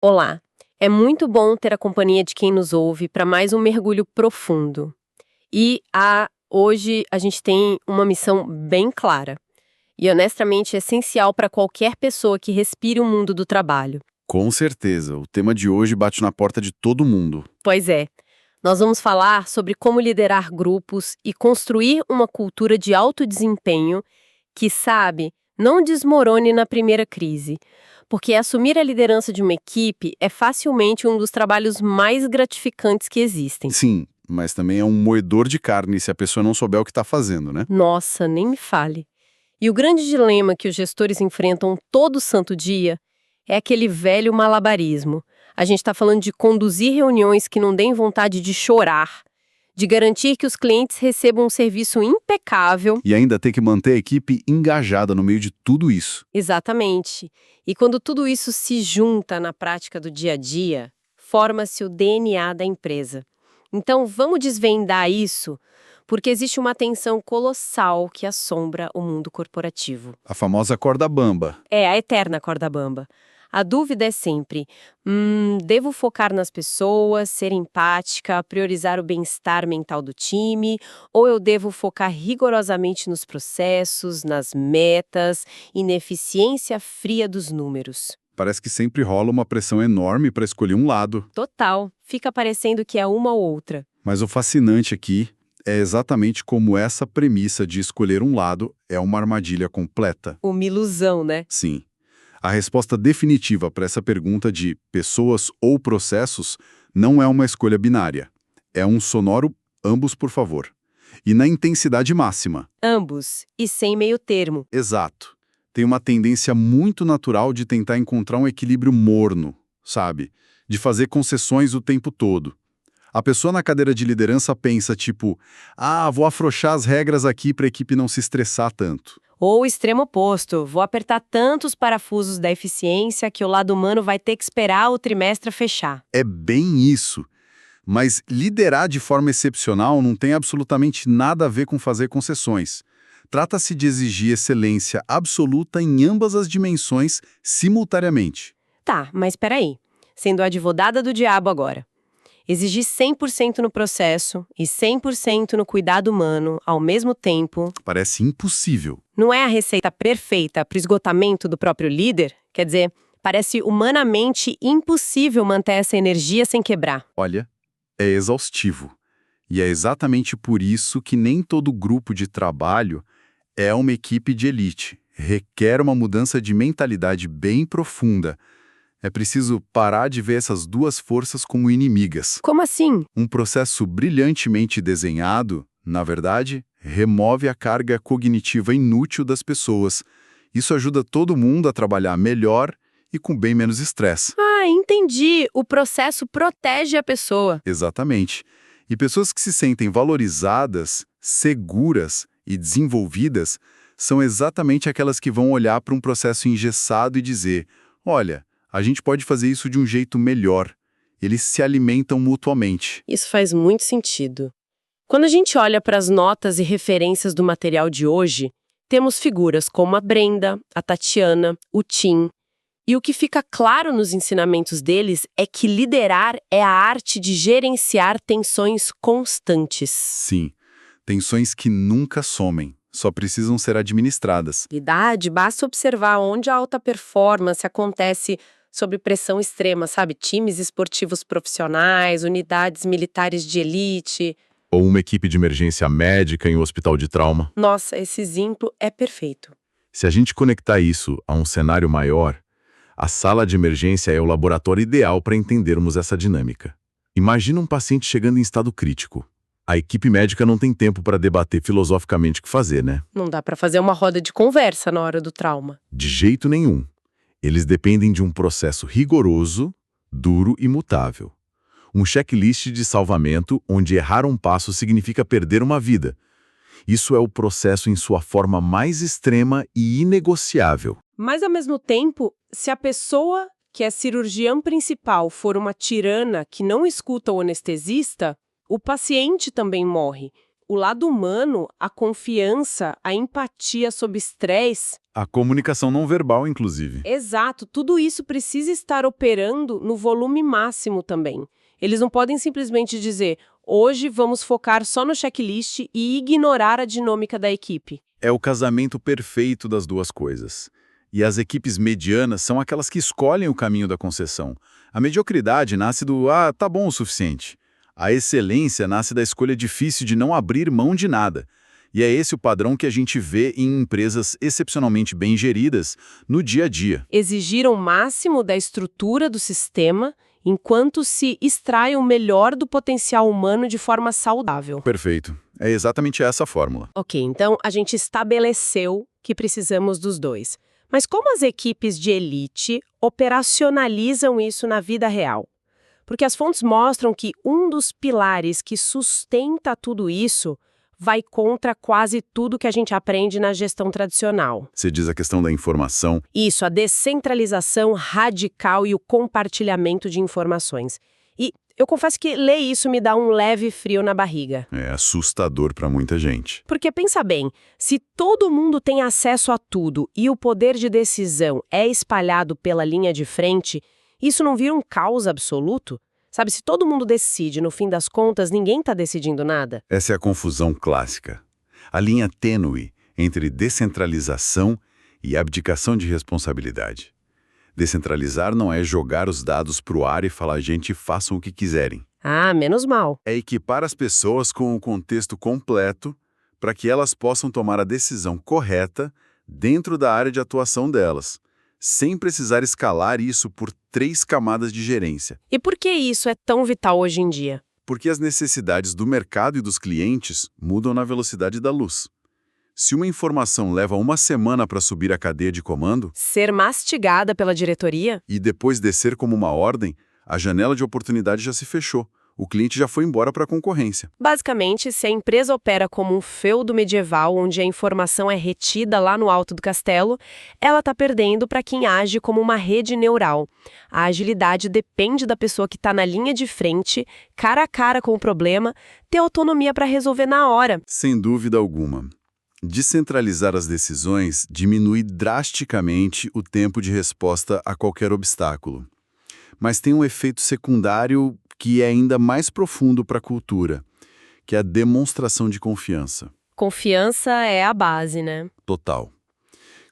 Olá, é muito bom ter a companhia de quem nos ouve para mais um mergulho profundo. Hoje a gente tem uma missão bem clara e honestamente essencial para qualquer pessoa que respire o mundo do trabalho. Com certeza, o tema de hoje bate na porta de todo mundo. Pois é, nós vamos falar sobre como liderar grupos e construir uma cultura de alto desempenho que, sabe, não desmorone na primeira crise. Porque assumir a liderança de uma equipe é facilmente um dos trabalhos mais gratificantes que existem. Sim, mas também é um moedor de carne se a pessoa não souber o que está fazendo, né? Nossa, nem me fale. E o grande dilema que os gestores enfrentam todo santo dia é aquele velho malabarismo. A gente está falando de conduzir reuniões que não deem vontade de chorar, de garantir que os clientes recebam um serviço impecável. E ainda ter que manter a equipe engajada no meio de tudo isso. Exatamente. E quando tudo isso se junta na prática do dia a dia, forma-se o DNA da empresa. Então, vamos desvendar isso, porque existe uma tensão colossal que assombra o mundo corporativo. A famosa corda bamba. É a eterna corda bamba. A dúvida é sempre, devo focar nas pessoas, ser empática, priorizar o bem-estar mental do time, ou eu devo focar rigorosamente nos processos, nas metas e na eficiência fria dos números? Parece que sempre rola uma pressão enorme para escolher um lado. Total, fica parecendo que é uma ou outra. Mas o fascinante aqui é exatamente como essa premissa de escolher um lado é uma armadilha completa. Uma ilusão, né? Sim. A resposta definitiva para essa pergunta de pessoas ou processos não é uma escolha binária. É um sonoro ambos, por favor. E na intensidade máxima. Ambos, e sem meio termo. Exato. Tem uma tendência muito natural de tentar encontrar um equilíbrio morno, sabe? De fazer concessões o tempo todo. A pessoa na cadeira de liderança pensa tipo, vou afrouxar as regras aqui para a equipe não se estressar tanto. Ou o extremo oposto, vou apertar tantos parafusos da eficiência que o lado humano vai ter que esperar o trimestre fechar. É bem isso. Mas liderar de forma excepcional não tem absolutamente nada a ver com fazer concessões. Trata-se de exigir excelência absoluta em ambas as dimensões simultaneamente. Tá, mas peraí. Sendo a advogada do diabo agora. Exigir 100% no processo e 100% no cuidado humano ao mesmo tempo Parece impossível. não é a receita perfeita para o esgotamento do próprio líder? Quer dizer, parece humanamente impossível manter essa energia sem quebrar. Olha, é exaustivo. E é exatamente por isso que nem todo grupo de trabalho é uma equipe de elite. Requer uma mudança de mentalidade bem profunda. É preciso parar de ver essas duas forças como inimigas. Como assim? Um processo brilhantemente desenhado, na verdade, remove a carga cognitiva inútil das pessoas. Isso ajuda todo mundo a trabalhar melhor e com bem menos estresse. Entendi. O processo protege a pessoa. Exatamente. E pessoas que se sentem valorizadas, seguras e desenvolvidas são exatamente aquelas que vão olhar para um processo engessado e dizer, olha, a gente pode fazer isso de um jeito melhor. Eles se alimentam mutuamente. Isso faz muito sentido. Quando a gente olha para as notas e referências do material de hoje, temos figuras como a Brenda, a Tatiana, o Tim. E o que fica claro nos ensinamentos deles é que liderar é a arte de gerenciar tensões constantes. Sim, tensões que nunca somem, só precisam ser administradas. Verdade, basta observar onde a alta performance acontece sob pressão extrema, sabe? Times esportivos profissionais, unidades militares de elite. Ou uma equipe de emergência médica em um hospital de trauma. Nossa, esse exemplo é perfeito. Se a gente conectar isso a um cenário maior, a sala de emergência é o laboratório ideal para entendermos essa dinâmica. Imagina um paciente chegando em estado crítico. A equipe médica não tem tempo para debater filosoficamente o que fazer, né? Não dá para fazer uma roda de conversa na hora do trauma. De jeito nenhum. Eles dependem de um processo rigoroso, duro e mutável. Um checklist de salvamento onde errar um passo significa perder uma vida. Isso é o processo em sua forma mais extrema e inegociável. Mas, ao mesmo tempo, se a pessoa que é cirurgiã principal for uma tirana que não escuta o anestesista, o paciente também morre. o lado humano, a confiança, a empatia sob estresse. A comunicação não verbal, inclusive. Exato, tudo isso precisa estar operando no volume máximo também. Eles não podem simplesmente dizer, hoje vamos focar só no checklist e ignorar a dinâmica da equipe. É o casamento perfeito das duas coisas. E as equipes medianas são aquelas que escolhem o caminho da concessão. A mediocridade nasce do tá bom o suficiente. A excelência nasce da escolha difícil de não abrir mão de nada. E é esse o padrão que a gente vê em empresas excepcionalmente bem geridas no dia a dia. Exigir o máximo da estrutura do sistema, enquanto se extrai o melhor do potencial humano de forma saudável. Perfeito. É exatamente essa a fórmula. Ok, então a gente estabeleceu que precisamos dos dois. Mas como as equipes de elite operacionalizam isso na vida real? Porque as fontes mostram que um dos pilares que sustenta tudo isso vai contra quase tudo que a gente aprende na gestão tradicional. Você diz a questão da informação. Isso, a descentralização radical e o compartilhamento de informações. E eu confesso que ler isso me dá um leve frio na barriga. É assustador para muita gente. Porque pensa bem, se todo mundo tem acesso a tudo e o poder de decisão é espalhado pela linha de frente, isso não vira um caos absoluto? Sabe, se todo mundo decide, no fim das contas, ninguém está decidindo nada. Essa é a confusão clássica. A linha tênue entre descentralização e abdicação de responsabilidade. Descentralizar não é jogar os dados para o ar e falar, gente, façam o que quiserem. Ah, menos mal. É equipar as pessoas com o contexto completo para que elas possam tomar a decisão correta dentro da área de atuação delas, sem precisar escalar isso por 3 camadas de gerência. E por que isso é tão vital hoje em dia? Porque as necessidades do mercado e dos clientes mudam na velocidade da luz. Se uma informação leva 1 semana para subir a cadeia de comando, Ser mastigada pela diretoria? e depois descer como uma ordem, a janela de oportunidade já se fechou. O cliente já foi embora para a concorrência. Basicamente, se a empresa opera como um feudo medieval onde a informação é retida lá no alto do castelo, ela está perdendo para quem age como uma rede neural. A agilidade depende da pessoa que está na linha de frente, cara a cara com o problema, ter autonomia para resolver na hora. Sem dúvida alguma. Descentralizar as decisões diminui drasticamente o tempo de resposta a qualquer obstáculo. Mas tem um efeito secundário que é ainda mais profundo para a cultura, que é a demonstração de confiança. Confiança é a base, né? Total.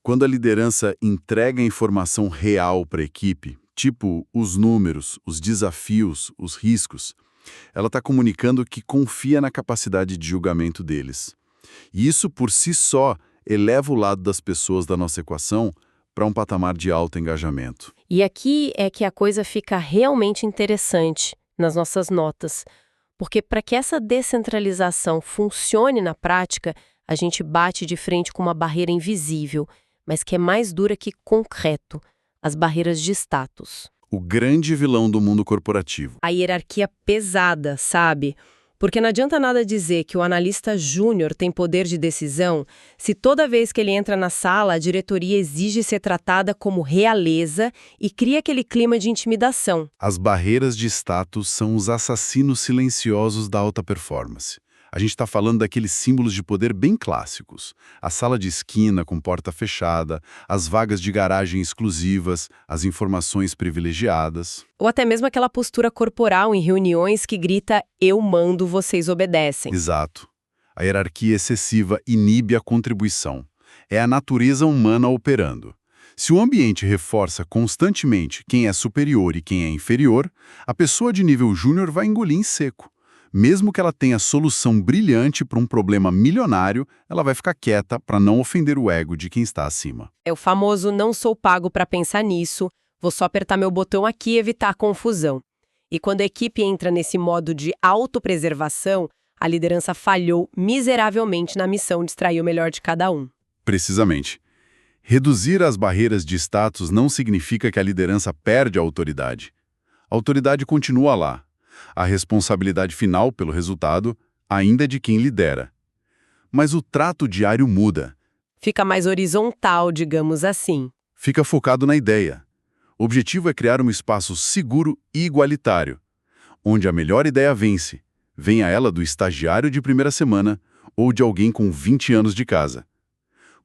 Quando a liderança entrega informação real para a equipe, tipo os números, os desafios, os riscos, ela está comunicando que confia na capacidade de julgamento deles. E isso, por si só, eleva o lado das pessoas da nossa equação para um patamar de alto engajamento. E aqui é que a coisa fica realmente interessante nas nossas notas, porque para que essa descentralização funcione na prática, a gente bate de frente com uma barreira invisível, mas que é mais dura que concreto, as barreiras de status. O grande vilão do mundo corporativo. A hierarquia pesada, sabe? Porque não adianta nada dizer que o analista júnior tem poder de decisão se toda vez que ele entra na sala a diretoria exige ser tratada como realeza e cria aquele clima de intimidação. As barreiras de status são os assassinos silenciosos da alta performance. A gente está falando daqueles símbolos de poder bem clássicos. A sala de esquina com porta fechada, as vagas de garagem exclusivas, as informações privilegiadas. Ou até mesmo aquela postura corporal em reuniões que grita "eu mando, vocês obedecem". Exato. A hierarquia excessiva inibe a contribuição. É a natureza humana operando. Se o ambiente reforça constantemente quem é superior e quem é inferior, a pessoa de nível júnior vai engolir em seco. Mesmo que ela tenha solução brilhante para um problema milionário, ela vai ficar quieta para não ofender o ego de quem está acima. É o famoso "não sou pago para pensar nisso, vou só apertar meu botão aqui e evitar confusão". E quando a equipe entra nesse modo de autopreservação, a liderança falhou miseravelmente na missão de extrair o melhor de cada um. Precisamente. Reduzir as barreiras de status não significa que a liderança perde a autoridade. A autoridade continua lá. A responsabilidade final pelo resultado ainda é de quem lidera. Mas o trato diário muda. Fica mais horizontal, digamos assim. Fica focado na ideia. O objetivo é criar um espaço seguro e igualitário, onde a melhor ideia vence, venha ela do estagiário de primeira semana ou de alguém com 20 anos de casa.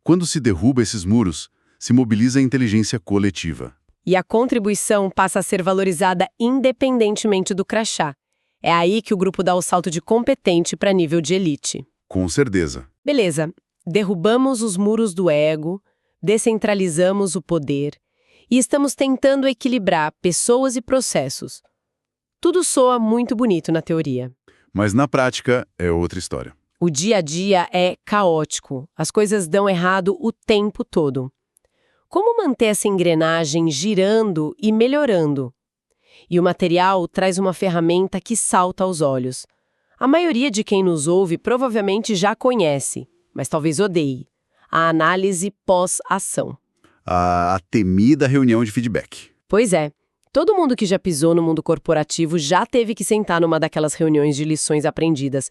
Quando se derruba esses muros, se mobiliza a inteligência coletiva. E a contribuição passa a ser valorizada independentemente do crachá. É aí que o grupo dá o salto de competente para nível de elite. Com certeza. Beleza, derrubamos os muros do ego, descentralizamos o poder e estamos tentando equilibrar pessoas e processos. Tudo soa muito bonito na teoria. Mas na prática é outra história. O dia a dia é caótico, as coisas dão errado o tempo todo. Como manter essa engrenagem girando e melhorando? E o material traz uma ferramenta que salta aos olhos. A maioria de quem nos ouve provavelmente já conhece, mas talvez odeie. A análise pós-ação. A temida reunião de feedback. Pois é, todo mundo que já pisou no mundo corporativo já teve que sentar numa daquelas reuniões de lições aprendidas.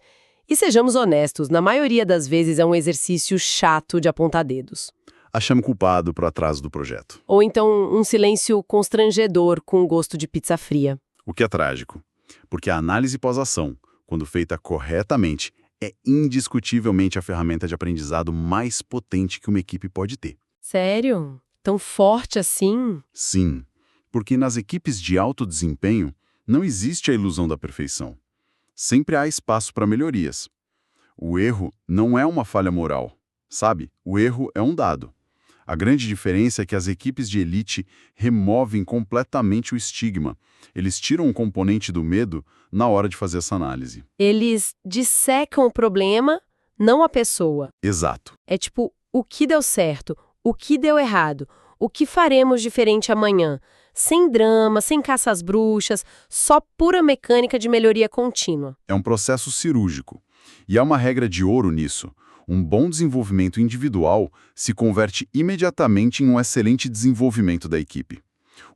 E sejamos honestos, na maioria das vezes é um exercício chato de apontar dedos. Achamos culpado pro atraso do projeto. Ou então um silêncio constrangedor com gosto de pizza fria. O que é trágico, porque a análise pós-ação, quando feita corretamente, é indiscutivelmente a ferramenta de aprendizado mais potente que uma equipe pode ter. Sério? Tão forte assim? Sim, porque nas equipes de alto desempenho não existe a ilusão da perfeição. Sempre há espaço para melhorias. O erro não é uma falha moral, sabe? O erro é um dado. A grande diferença é que as equipes de elite removem completamente o estigma. Eles tiram um componente do medo na hora de fazer essa análise. Eles dissecam o problema, não a pessoa. Exato. É tipo, o que deu certo, o que deu errado, o que faremos diferente amanhã. Sem drama, sem caça às bruxas, só pura mecânica de melhoria contínua. É um processo cirúrgico. E há uma regra de ouro nisso. Um bom desenvolvimento individual se converte imediatamente em um excelente desenvolvimento da equipe.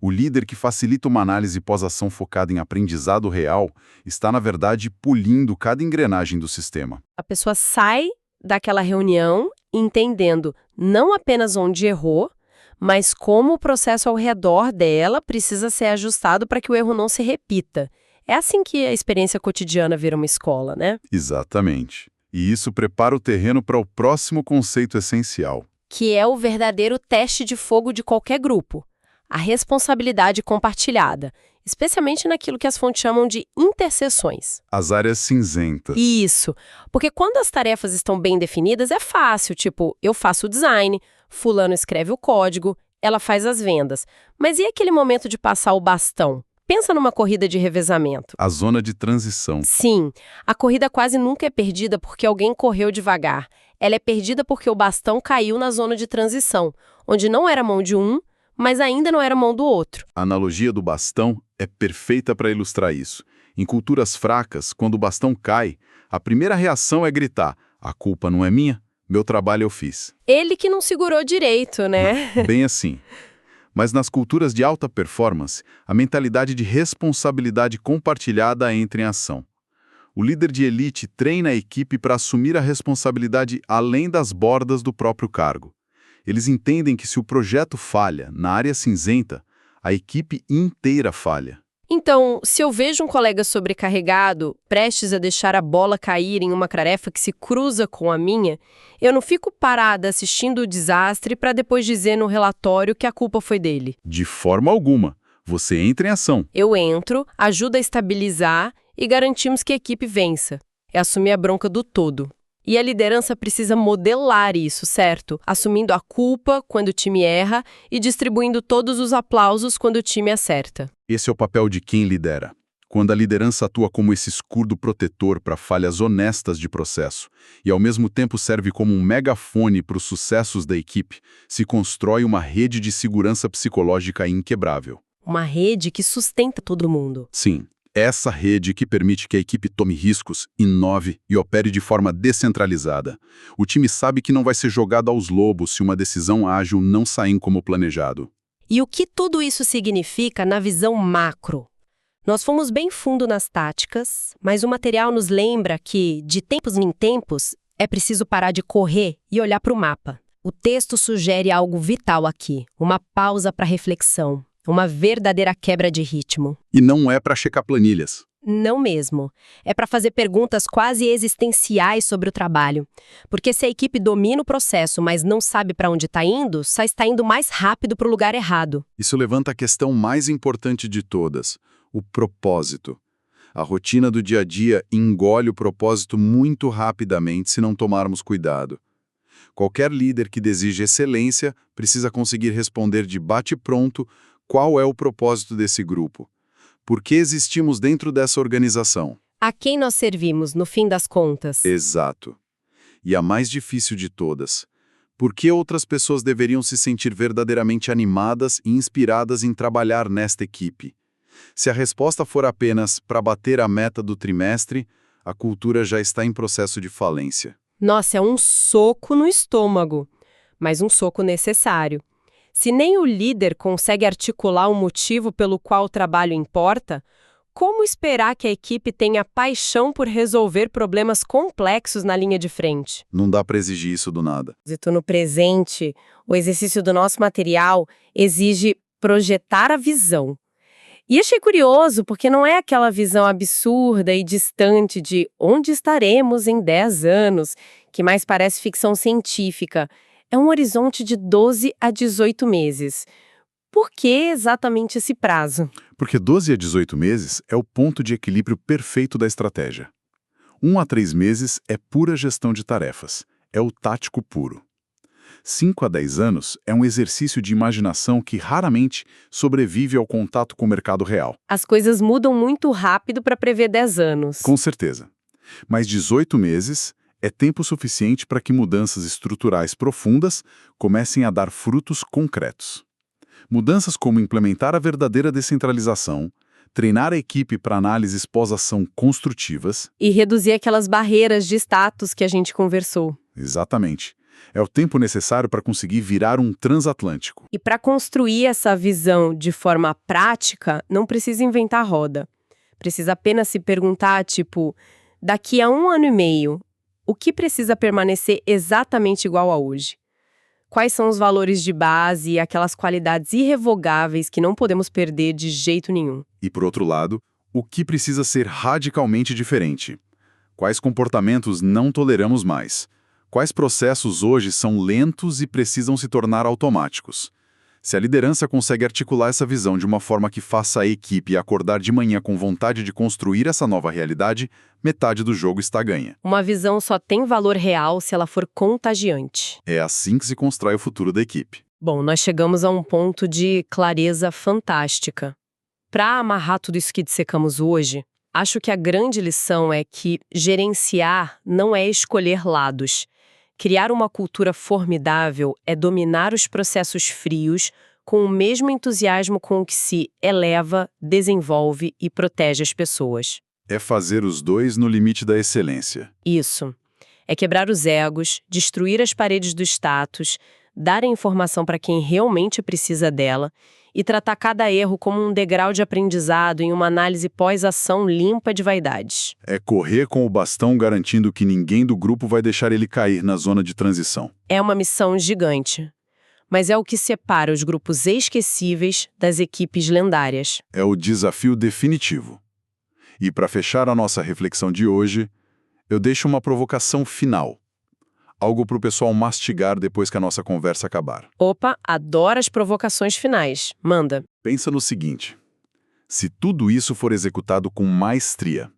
O líder que facilita uma análise pós-ação focada em aprendizado real está, na verdade, polindo cada engrenagem do sistema. A pessoa sai daquela reunião entendendo não apenas onde errou, mas como o processo ao redor dela precisa ser ajustado para que o erro não se repita. É assim que a experiência cotidiana vira uma escola, né? Exatamente. E isso prepara o terreno para o próximo conceito essencial. Que é o verdadeiro teste de fogo de qualquer grupo. A responsabilidade compartilhada, especialmente naquilo que as fontes chamam de interseções. As áreas cinzentas. Isso, porque quando as tarefas estão bem definidas é fácil, tipo, eu faço o design, fulano escreve o código, ela faz as vendas. Mas e aquele momento de passar o bastão? Pensa numa corrida de revezamento. A zona de transição. Sim, a corrida quase nunca é perdida porque alguém correu devagar. Ela é perdida porque o bastão caiu na zona de transição, onde não era mão de um, mas ainda não era mão do outro. A analogia do bastão é perfeita para ilustrar isso. Em culturas fracas, quando o bastão cai, a primeira reação é gritar: a culpa não é minha, meu trabalho eu fiz. Ele que não segurou direito, né? Bem assim. Mas nas culturas de alta performance, a mentalidade de responsabilidade compartilhada entra em ação. O líder de elite treina a equipe para assumir a responsabilidade além das bordas do próprio cargo. Eles entendem que se o projeto falha na área cinzenta, a equipe inteira falha. Então, se eu vejo um colega sobrecarregado, prestes a deixar a bola cair em uma tarefa que se cruza com a minha, eu não fico parada assistindo o desastre para depois dizer no relatório que a culpa foi dele. De forma alguma. Você entra em ação. Eu entro, ajudo a estabilizar e garantimos que a equipe vença. É assumir a bronca do todo. E a liderança precisa modelar isso, certo? Assumindo a culpa quando o time erra e distribuindo todos os aplausos quando o time acerta. Esse é o papel de quem lidera. Quando a liderança atua como esse escudo protetor para falhas honestas de processo e ao mesmo tempo serve como um megafone para os sucessos da equipe, se constrói uma rede de segurança psicológica inquebrável. Uma rede que sustenta todo mundo. Sim. Essa rede que permite que a equipe tome riscos, inove e opere de forma descentralizada. O time sabe que não vai ser jogado aos lobos se uma decisão ágil não sair como planejado. E o que tudo isso significa na visão macro? Nós fomos bem fundo nas táticas, mas o material nos lembra que, de tempos em tempos, é preciso parar de correr e olhar para o mapa. O texto sugere algo vital aqui, uma pausa para reflexão. Uma verdadeira quebra de ritmo. E não é para checar planilhas. Não mesmo. É para fazer perguntas quase existenciais sobre o trabalho. Porque se a equipe domina o processo, mas não sabe para onde está indo, só está indo mais rápido para o lugar errado. Isso levanta a questão mais importante de todas, o propósito. A rotina do dia a dia engole o propósito muito rapidamente se não tomarmos cuidado. Qualquer líder que deseje excelência precisa conseguir responder de bate-pronto qual é o propósito desse grupo. Por que existimos dentro dessa organização? A quem nós servimos, no fim das contas? Exato. E a mais difícil de todas. Por que outras pessoas deveriam se sentir verdadeiramente animadas e inspiradas em trabalhar nesta equipe? Se a resposta for apenas para bater a meta do trimestre, a cultura já está em processo de falência. Nossa, é um soco no estômago, mas um soco necessário. Se nem o líder consegue articular o motivo pelo qual o trabalho importa, como esperar que a equipe tenha paixão por resolver problemas complexos na linha de frente? Não dá para exigir isso do nada. No presente, o exercício do nosso material exige projetar a visão. E achei curioso, porque não é aquela visão absurda e distante de onde estaremos em 10 anos, que mais parece ficção científica. É um horizonte de 12 a 18 meses. Por que exatamente esse prazo? Porque 12 a 18 meses é o ponto de equilíbrio perfeito da estratégia. 1 a 3 meses é pura gestão de tarefas, é o tático puro. 5 a 10 anos é um exercício de imaginação que raramente sobrevive ao contato com o mercado real. As coisas mudam muito rápido para prever 10 anos. Com certeza. Mas 18 meses é tempo suficiente para que mudanças estruturais profundas comecem a dar frutos concretos. Mudanças como implementar a verdadeira descentralização, treinar a equipe para análises pós-ação construtivas. E reduzir aquelas barreiras de status que a gente conversou. Exatamente. É o tempo necessário para conseguir virar um transatlântico. E para construir essa visão de forma prática, não precisa inventar roda. Precisa apenas se perguntar, tipo, daqui a 1 ano e meio, o que precisa permanecer exatamente igual a hoje? Quais são os valores de base e aquelas qualidades irrevogáveis que não podemos perder de jeito nenhum? E, por outro lado, o que precisa ser radicalmente diferente? Quais comportamentos não toleramos mais? Quais processos hoje são lentos e precisam se tornar automáticos? Se a liderança consegue articular essa visão de uma forma que faça a equipe acordar de manhã com vontade de construir essa nova realidade, metade do jogo está ganha. Uma visão só tem valor real se ela for contagiante. É assim que se constrói o futuro da equipe. Bom, nós chegamos a um ponto de clareza fantástica. Para amarrar tudo isso que dissecamos hoje, acho que a grande lição é que gerenciar não é escolher lados. Criar uma cultura formidável é dominar os processos frios com o mesmo entusiasmo com o que se eleva, desenvolve e protege as pessoas. É fazer os dois no limite da excelência. Isso. É quebrar os egos, destruir as paredes do status, dar a informação para quem realmente precisa dela e tratar cada erro como um degrau de aprendizado em uma análise pós-ação limpa de vaidades. É correr com o bastão garantindo que ninguém do grupo vai deixar ele cair na zona de transição. É uma missão gigante, mas é o que separa os grupos esquecíveis das equipes lendárias. É o desafio definitivo. E para fechar a nossa reflexão de hoje, eu deixo uma provocação final. Algo para o pessoal mastigar depois que a nossa conversa acabar. Opa, adoro as provocações finais. Manda. Pensa no seguinte: se tudo isso for executado com maestria,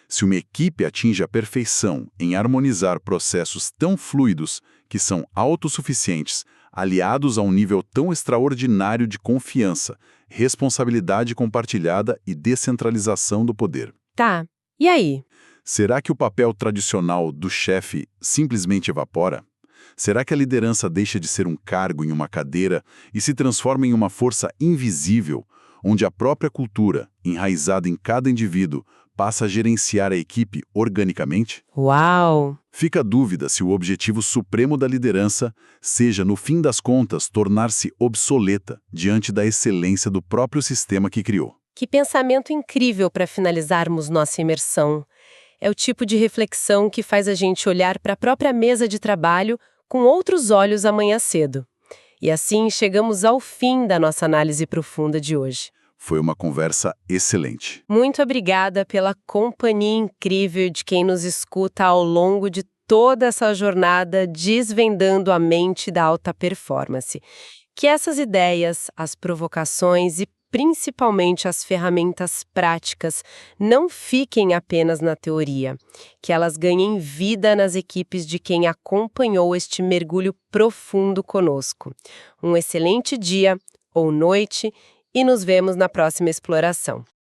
se uma equipe atinge a perfeição em harmonizar processos tão fluidos que são autossuficientes, aliados a um nível tão extraordinário de confiança, responsabilidade compartilhada e descentralização do poder. Tá, e aí? Será que o papel tradicional do chefe simplesmente evapora? Será que a liderança deixa de ser um cargo em uma cadeira e se transforma em uma força invisível, onde a própria cultura, enraizada em cada indivíduo, passa a gerenciar a equipe organicamente? Uau! Fica a dúvida se o objetivo supremo da liderança seja, no fim das contas, tornar-se obsoleta diante da excelência do próprio sistema que criou. Que pensamento incrível para finalizarmos nossa imersão. É o tipo de reflexão que faz a gente olhar para a própria mesa de trabalho com outros olhos amanhã cedo. E assim chegamos ao fim da nossa análise profunda de hoje. Foi uma conversa excelente. Muito obrigada pela companhia incrível de quem nos escuta ao longo de toda essa jornada desvendando a mente da alta performance. Que essas ideias, as provocações e principalmente as ferramentas práticas não fiquem apenas na teoria, que elas ganhem vida nas equipes de quem acompanhou este mergulho profundo conosco. Um excelente dia ou noite e nos vemos na próxima exploração.